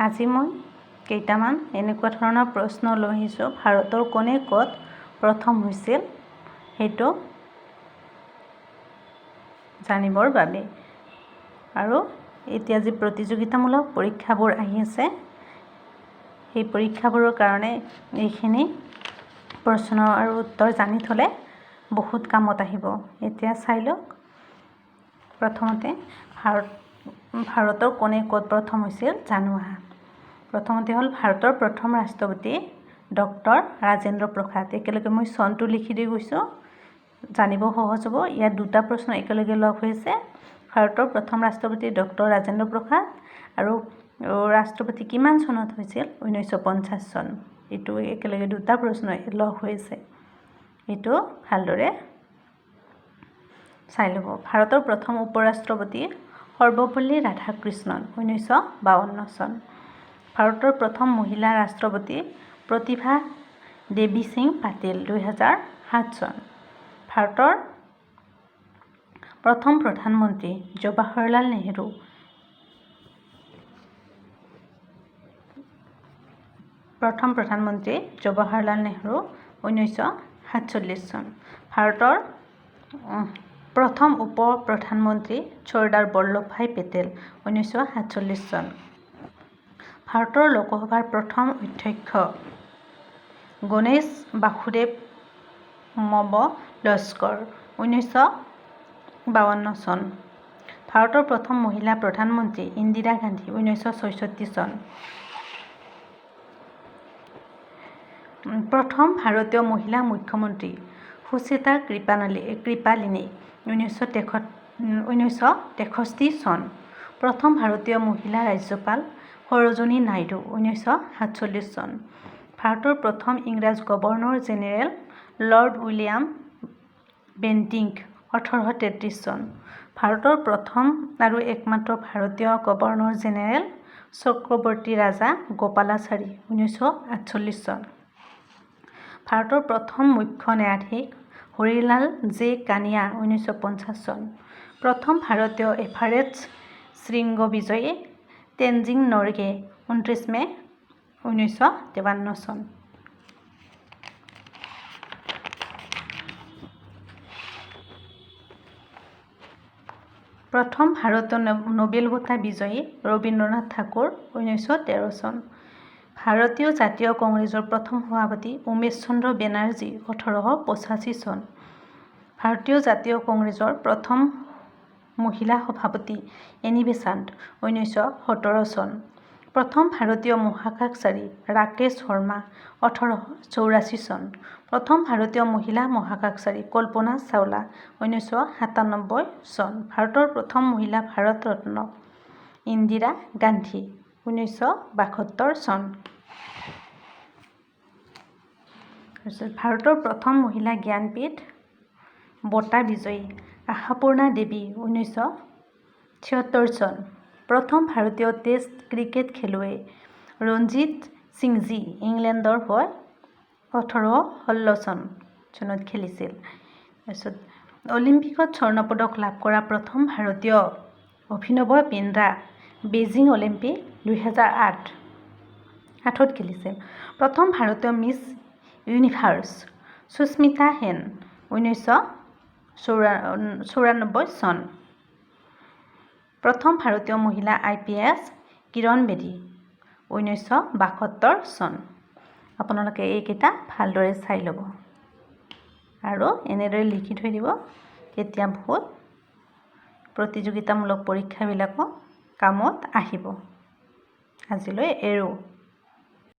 আজি মই কেইটামান এনেকুৱা ধৰণৰ প্ৰশ্ন লৈ আহিছোঁ ভাৰতৰ কোনে ক'ত প্ৰথম হৈছিল সেইটো জানিবৰ বাবে। আৰু এতিয়া যি প্ৰতিযোগিতামূলক পৰীক্ষাবোৰ আহি আছে সেই পৰীক্ষাবোৰৰ কাৰণে এইখিনি প্ৰশ্ন আৰু উত্তৰ জানি থ'লে বহুত কামত আহিব। এতিয়া চাই লওক। প্ৰথমতে ভাৰতৰ কোনে ক'ত প্ৰথম হৈছিল জানো আহা। প্ৰথমতে হ'ল ভাৰতৰ প্ৰথম ৰাষ্ট্ৰপতি ডক্টৰ ৰাজেন্দ্ৰ প্ৰসাদ। একেলগে মই চনটো লিখি দি গৈছোঁ, জানিব সহজ হ'ব। ইয়াত দুটা প্ৰশ্ন একেলগে লগ হৈছে। ভাৰতৰ প্ৰথম ৰাষ্ট্ৰপতি ডক্টৰ ৰাজেন্দ্ৰ প্ৰসাদ আৰু ৰাষ্ট্ৰপতি কিমান চনত হৈছিল 1950 চন। এইটো একেলগে দুটা প্ৰশ্ন লগ হৈছে, এইটো ভালদৰে চাই ল'ব। ভাৰতৰ প্ৰথম উপৰাষ্ট্ৰপতি সৰ্বপল্লী ৰাধাকৃষ্ণন 1952 চন। ভাৰতৰ প্ৰথম মহিলা ৰাষ্ট্ৰপতি প্ৰতিভা দেৱী সিং পাটিল 2007 চন। ভাৰতৰ প্ৰথম প্ৰধানমন্ত্ৰী জৱাহৰলাল নেহৰু 1947 চন। ভাৰতৰ প্ৰথম উপ প্ৰধানমন্ত্ৰী চৰ্দাৰ বল্লভভাই পেটেল 1947 চন। ভাৰতৰ লোকসভাৰ প্ৰথম অধ্যক্ষ গণেশ বাসুদেৱ মৱলস্কৰ 1952 চন। ভাৰতৰ প্ৰথম মহিলা প্ৰধানমন্ত্ৰী ইন্দিৰা গান্ধী 1966 চন। প্ৰথম ভাৰতীয় মহিলা মুখ্যমন্ত্ৰী সুচেতা কৃপালিনী 1963 চন। প্ৰথম ভাৰতীয় মহিলা ৰাজ্যপাল সৰোজিনী নাইডু 1947 চন। ভাৰতৰ প্ৰথম ইংৰাজ governor general lord William Bentinck 1833 চন। ভাৰতৰ প্ৰথম আৰু একমাত্ৰ ভাৰতীয় গভৰ্ণৰ জেনেৰেল চক্ৰৱৰ্তী ৰাজা গোপালাচাৰী 1948 চন। ভাৰতৰ প্ৰথম মুখ্য ন্যায়াধীশ হৰিলাল জে কানিয়া 1950 চন। প্ৰথম ভাৰতীয় এভাৰেষ্ট শৃংগ বিজয়ী তেনজিং নৰগে 29 মে 1953 চন। প্ৰথম ভাৰতীয় নোবেল বঁটা বিজয়ী ৰবীন্দ্ৰনাথ ঠাকুৰ 1913 চন। ভাৰতীয় জাতীয় কংগ্ৰেছৰ প্ৰথম সভাপতি উমেশ চন্দ্ৰ বেনাৰ্জী 1885 চন। ভাৰতীয় জাতীয় কংগ্ৰেছৰ প্ৰথম মহিলা সভাপতি এনি বেচাণ্ট 1917 চন। প্ৰথম ভাৰতীয় মহাকাশচাৰী ৰাকেশ শৰ্মা 1884 চন। প্ৰথম ভাৰতীয় মহিলা মহাকাশচাৰী কল্পনা চাওলা 1997 চন। ভাৰতৰ প্ৰথম মহিলা ভাৰত ৰত্ন ইন্দিৰা গান্ধী 1972 চন। ভাৰতৰ প্ৰথম মহিলা জ্ঞানপীঠ বঁটা বিজয়ী আশাপূৰ্ণা দেৱী 1976 চন। প্ৰথম ভাৰতীয় টেষ্ট ক্ৰিকেট খেলুৱৈ ৰঞ্জিত সিংজী ইংলেণ্ডৰ হৈ 1816 চনত খেলিছিল। তাৰপিছত অলিম্পিকত স্বৰ্ণ পদক লাভ কৰা প্ৰথম ভাৰতীয় অভিনৱ বিন্দ্ৰা বেইজিং অলিম্পিক 2008 খেলিছিল। প্ৰথম ভাৰতীয় মিছ ইউনিভাৰ্ছ সুস্মিতা সেন 1994 চন। প্ৰথম ভাৰতীয় মহিলা IPS কিৰণ বেদী 1972 চন। আপোনালোকে এইকেইটা ভালদৰে চাই ল'ব আৰু এনেদৰে লিখি থৈ দিব, তেতিয়া বহুত প্ৰতিযোগিতামূলক পৰীক্ষাবিলাকো কামত আহিব। আজিলৈ এৰো।